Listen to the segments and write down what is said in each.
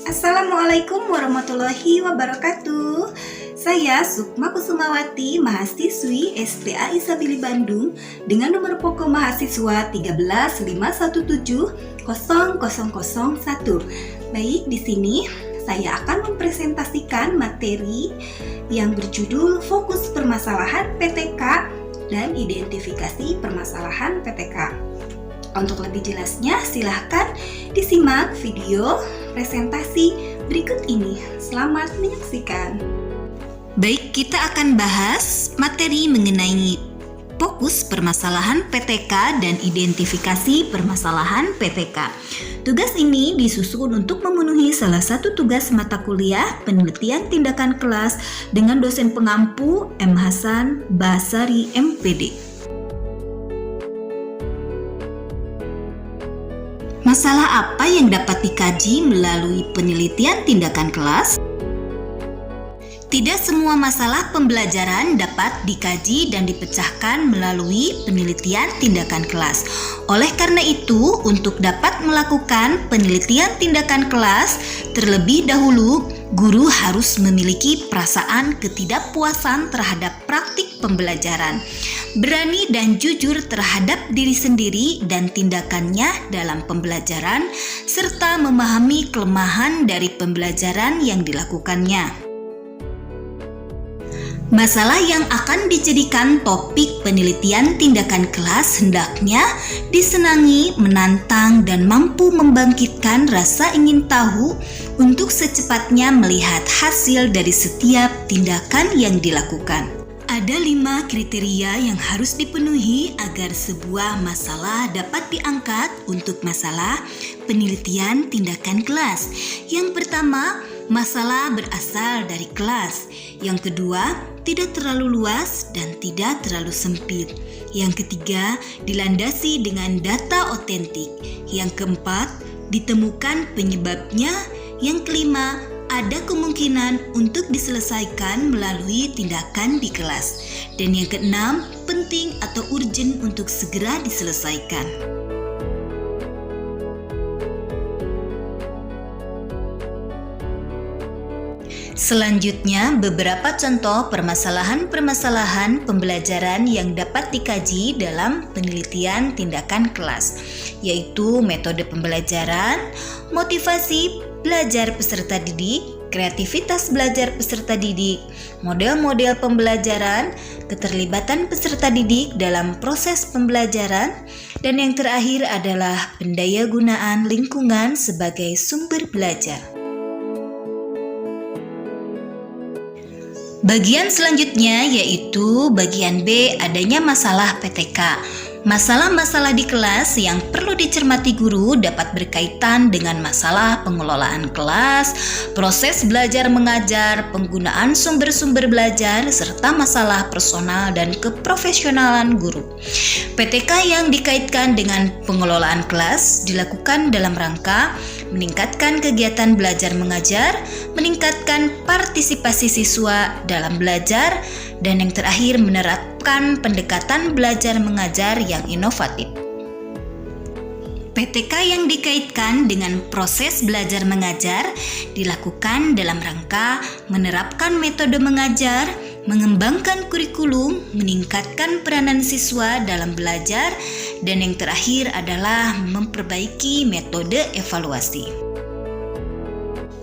Assalamualaikum warahmatullahi wabarakatuh. Saya Sukma Kusumawati, mahasiswi STAI Sabili Bandung dengan nomor pokok mahasiswa 135170001. Baik, di sini saya akan mempresentasikan materi yang berjudul Fokus Permasalahan PTK dan Identifikasi Permasalahan PTK. Untuk lebih jelasnya, silahkan disimak video presentasi berikut ini. Selamat menyaksikan. Baik, kita akan bahas materi mengenai fokus permasalahan PTK dan identifikasi permasalahan PTK. Tugas ini disusun untuk memenuhi salah satu tugas mata kuliah penelitian tindakan kelas dengan dosen pengampu M. Hasan Basari MPD. Masalah apa yang dapat dikaji melalui penelitian tindakan kelas? Tidak semua masalah pembelajaran dapat dikaji dan dipecahkan melalui penelitian tindakan kelas. Oleh karena itu, untuk dapat melakukan penelitian tindakan kelas, terlebih dahulu guru harus memiliki perasaan ketidakpuasan terhadap praktik pembelajaran, berani dan jujur terhadap diri sendiri dan tindakannya dalam pembelajaran, serta memahami kelemahan dari pembelajaran yang dilakukannya. Masalah yang akan dijadikan topik penelitian tindakan kelas hendaknya disenangi, menantang, dan mampu membangkitkan rasa ingin tahu untuk secepatnya melihat hasil dari setiap tindakan yang dilakukan. Ada 5 kriteria yang harus dipenuhi agar sebuah masalah dapat diangkat untuk masalah penelitian tindakan kelas. Yang pertama, masalah berasal dari kelas. Yang kedua, tidak terlalu luas dan tidak terlalu sempit. Yang ketiga, dilandasi dengan data otentik. Yang keempat, ditemukan penyebabnya. Yang kelima, ada kemungkinan untuk diselesaikan melalui tindakan di kelas. Dan yang keenam, penting atau urgent untuk segera diselesaikan. Selanjutnya, beberapa contoh permasalahan-permasalahan pembelajaran yang dapat dikaji dalam penelitian tindakan kelas, yaitu metode pembelajaran, motivasi belajar peserta didik, kreativitas belajar peserta didik, model-model pembelajaran, keterlibatan peserta didik dalam proses pembelajaran, dan yang terakhir adalah pendayagunaan lingkungan sebagai sumber belajar. Bagian selanjutnya yaitu bagian B, adanya masalah PTK. Masalah-masalah di kelas yang perlu dicermati guru dapat berkaitan dengan masalah pengelolaan kelas, proses belajar mengajar, penggunaan sumber-sumber belajar, serta masalah personal dan keprofesionalan guru. PTK yang dikaitkan dengan pengelolaan kelas dilakukan dalam rangka meningkatkan kegiatan belajar mengajar, meningkatkan partisipasi siswa dalam belajar, dan yang terakhir menerapkan pendekatan belajar mengajar yang inovatif. PTK yang dikaitkan dengan proses belajar mengajar dilakukan dalam rangka menerapkan metode mengajar, mengembangkan kurikulum, meningkatkan peranan siswa dalam belajar, dan yang terakhir adalah memperbaiki metode evaluasi.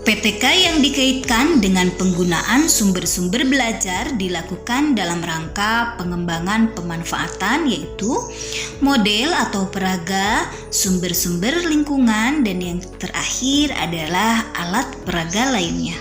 PTK yang dikaitkan dengan penggunaan sumber-sumber belajar dilakukan dalam rangka pengembangan pemanfaatan, yaitu model atau peraga, sumber-sumber lingkungan, dan yang terakhir adalah alat peraga lainnya.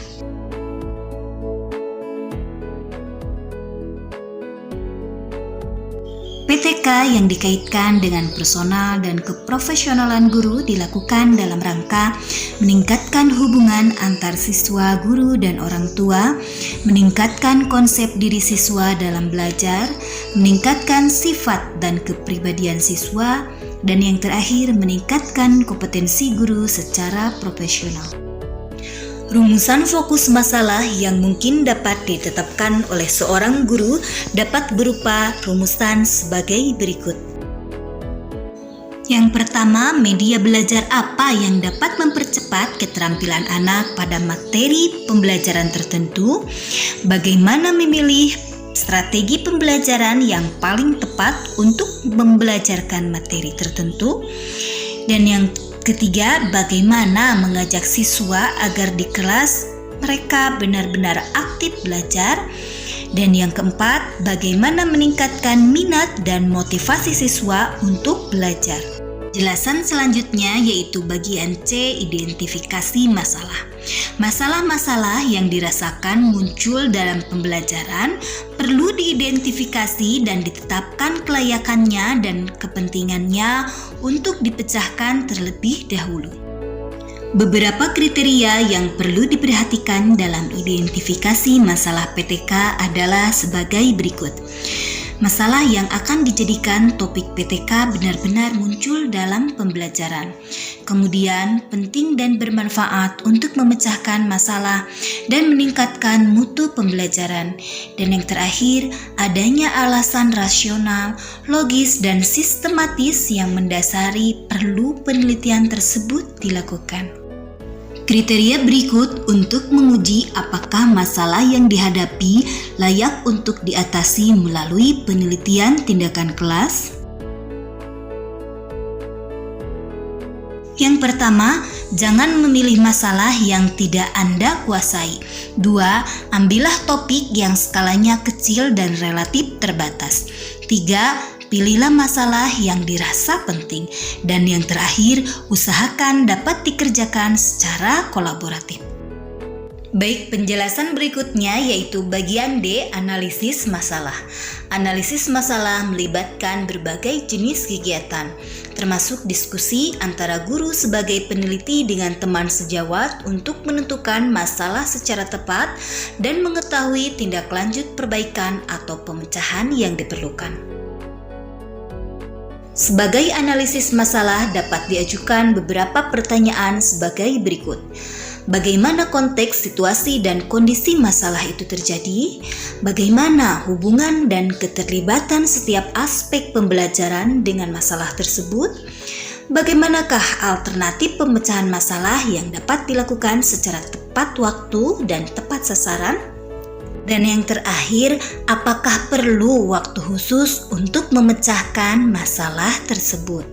PTK yang dikaitkan dengan personal dan keprofesionalan guru dilakukan dalam rangka meningkatkan hubungan antar siswa, guru, dan orang tua, meningkatkan konsep diri siswa dalam belajar, meningkatkan sifat dan kepribadian siswa, dan yang terakhir meningkatkan kompetensi guru secara profesional. Rumusan fokus masalah yang mungkin dapat ditetapkan oleh seorang guru dapat berupa rumusan sebagai berikut. Yang pertama, media belajar apa yang dapat mempercepat keterampilan anak pada materi pembelajaran tertentu? Bagaimana memilih strategi pembelajaran yang paling tepat untuk membelajarkan materi tertentu? Dan yang ketiga, bagaimana mengajak siswa agar di kelas mereka benar-benar aktif belajar? Dan yang keempat, bagaimana meningkatkan minat dan motivasi siswa untuk belajar? Jelasan selanjutnya yaitu bagian C, identifikasi masalah. Masalah-masalah yang dirasakan muncul dalam pembelajaran perlu diidentifikasi dan ditetapkan kelayakannya dan kepentingannya untuk dipecahkan terlebih dahulu. Beberapa kriteria yang perlu diperhatikan dalam identifikasi masalah PTK adalah sebagai berikut. Masalah yang akan dijadikan topik PTK benar-benar muncul dalam pembelajaran. Kemudian, penting dan bermanfaat untuk memecahkan masalah dan meningkatkan mutu pembelajaran. Dan yang terakhir, adanya alasan rasional, logis, dan sistematis yang mendasari perlu penelitian tersebut dilakukan. Kriteria berikut untuk menguji apakah masalah yang dihadapi layak untuk diatasi melalui penelitian tindakan kelas. Yang pertama, jangan memilih masalah yang tidak Anda kuasai. 2. Ambillah topik yang skalanya kecil dan relatif terbatas. 3. Pilihlah masalah yang dirasa penting. Dan yang terakhir, usahakan dapat dikerjakan secara kolaboratif. Baik, penjelasan berikutnya yaitu bagian D, analisis masalah. Analisis masalah melibatkan berbagai jenis kegiatan, termasuk diskusi antara guru sebagai peneliti dengan teman sejawat untuk menentukan masalah secara tepat dan mengetahui tindak lanjut perbaikan atau pemecahan yang diperlukan. Sebagai analisis masalah dapat diajukan beberapa pertanyaan sebagai berikut. Bagaimana konteks, situasi, dan kondisi masalah itu terjadi? Bagaimana hubungan dan keterlibatan setiap aspek pembelajaran dengan masalah tersebut? Bagaimanakah alternatif pemecahan masalah yang dapat dilakukan secara tepat waktu dan tepat sasaran? Dan yang terakhir, apakah perlu waktu khusus untuk memecahkan masalah tersebut?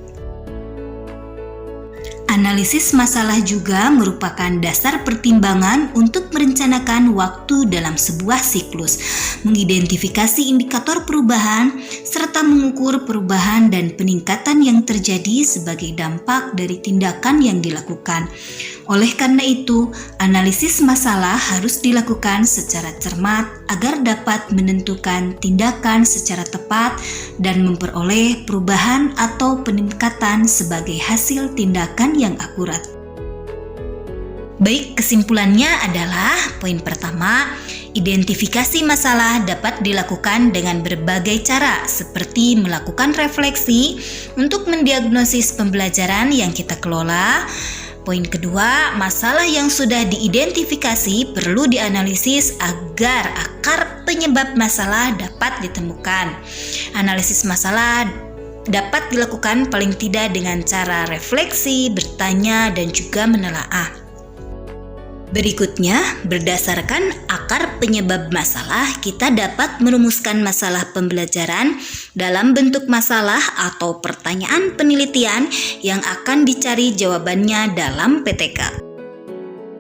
Analisis masalah juga merupakan dasar pertimbangan untuk merencanakan waktu dalam sebuah siklus, mengidentifikasi indikator perubahan, serta mengukur perubahan dan peningkatan yang terjadi sebagai dampak dari tindakan yang dilakukan. Oleh karena itu, analisis masalah harus dilakukan secara cermat agar dapat menentukan tindakan secara tepat dan memperoleh perubahan atau peningkatan sebagai hasil tindakan yang akurat. Baik, kesimpulannya adalah poin pertama, identifikasi masalah dapat dilakukan dengan berbagai cara seperti melakukan refleksi untuk mendiagnosis pembelajaran yang kita kelola. Poin kedua, masalah yang sudah diidentifikasi perlu dianalisis agar akar penyebab masalah dapat ditemukan. Analisis masalah dapat dilakukan paling tidak dengan cara refleksi, bertanya, dan juga menelaah. Berikutnya, berdasarkan akar penyebab masalah, kita dapat merumuskan masalah pembelajaran dalam bentuk masalah atau pertanyaan penelitian yang akan dicari jawabannya dalam PTK.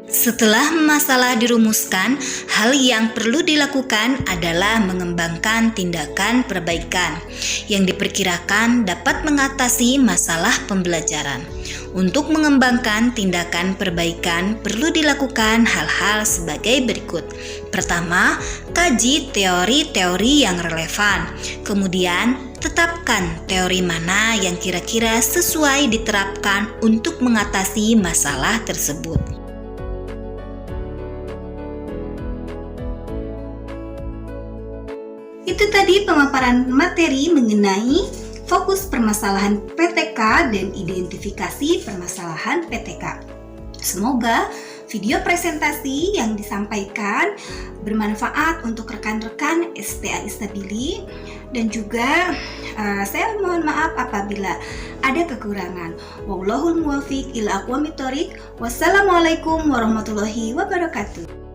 Setelah masalah dirumuskan, hal yang perlu dilakukan adalah mengembangkan tindakan perbaikan yang diperkirakan dapat mengatasi masalah pembelajaran. Untuk mengembangkan tindakan perbaikan perlu dilakukan hal-hal sebagai berikut. Pertama, kaji teori-teori yang relevan. Kemudian, tetapkan teori mana yang kira-kira sesuai diterapkan untuk mengatasi masalah tersebut. Itu tadi pemaparan materi mengenai fokus permasalahan PTK dan identifikasi permasalahan PTK. Semoga video presentasi yang disampaikan bermanfaat untuk rekan-rekan STA Istabili, dan juga saya mohon maaf apabila ada kekurangan. Wallahul muwaffiq ila aqwamit thoriq. Wassalamualaikum warahmatullahi wabarakatuh.